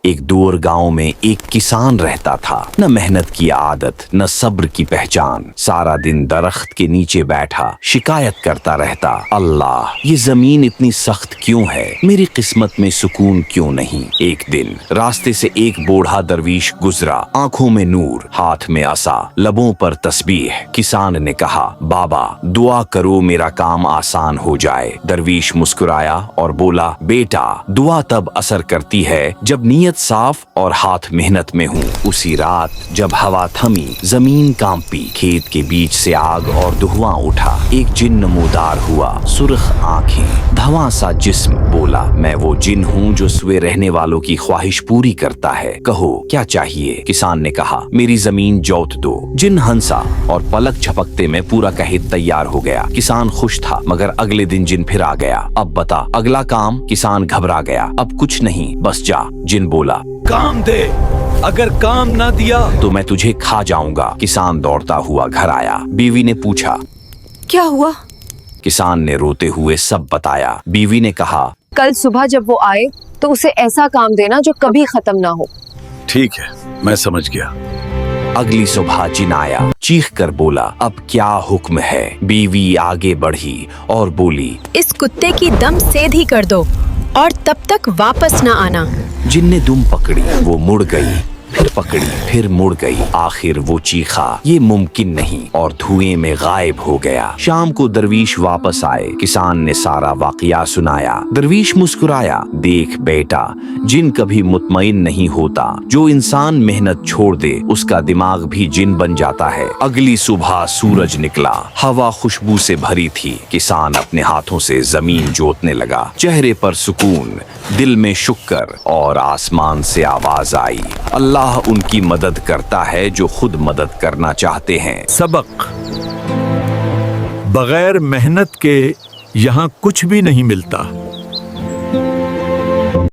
ایک دور गांव में एक किसान रहता था। न मेहनत की आदत न सब्र की पहचान। सारा दिन दरख्त के नीचे बैठा शिकायत करता रहता, अल्लाह ये जमीन इतनी सख्त क्यों है, मेरी किस्मत में सुकून क्यों नहीं। एक दिन रास्ते से एक बूढ़ा दरवीश गुजरा, आंखों में नूर, हाथ में असा, लबों पर तस्बीह। किसान ने कहा, बाबा दुआ करो मेरा काम आसान हो जाए। दरवीश मुस्कुराया और बोला, बेटा दुआ तब असर करती है जब नीयत साफ और हाथ मेहनत में हूँ। उसी रात जब हवा थमी, जमीन कांपी, खेत के बीच से आग और धुआं उठा। एक जिन नमूदार हुआ, सुर्ख आंखें, धवां सा जिस्म। बोला, मैं वो जिन हूँ जो सोए रहने वालों की ख्वाहिश पूरी करता है, कहो क्या चाहिए। किसान ने कहा, मेरी जमीन जोत दो। जिन हंसा और पलक झपकते में पूरा कहित तैयार हो गया। किसान खुश था, मगर अगले दिन जिन फिर आ गया। अब बता अगला काम। किसान घबरा गया, अब कुछ नहीं, बस जा। जिन बोला, काम दे, अगर काम ना दिया तो मैं तुझे खा जाऊंगा। किसान दौड़ता हुआ घर आया। बीवी ने पूछा, क्या हुआ? किसान ने रोते हुए सब बताया। बीवी ने कहा, कल सुबह जब वो आए तो उसे ऐसा काम देना जो कभी खत्म ना हो। ठीक है, मैं समझ गया। अगली सुबह जिन आया, चीख कर बोला, अब क्या हुक्म है। बीवी आगे बढ़ी और बोली, इस कुत्ते की दम सेधी कर दो और तब तक वापस न आना। जिन ने दुम पकड़ी, वो मुड़ गई, फिर पकड़ी, फिर मुड़ गई। आखिर वो चीखा, ये मुमकिन नहीं, और धुएं में गायब हो गया। शाम को दरवीश वापस आए। किसान ने सारा वाकया सुनाया। दरवीश मुस्कुराया, देख बेटा, जिन कभी मुतमईन नहीं होता। जो इंसान मेहनत छोड़ दे उसका दिमाग भी जिन बन जाता है। अगली सुबह सूरज निकला, हवा खुशबू से भरी थी। किसान अपने हाथों से जमीन जोतने लगा। चेहरे पर सुकून, दिल में शुक्र, और आसमान से आवाज आई, अल्लाह उनकी मदद करता है जो खुद मदद करना चाहते हैं। सबक, बगैर मेहनत के यहाँ कुछ भी नहीं मिलता।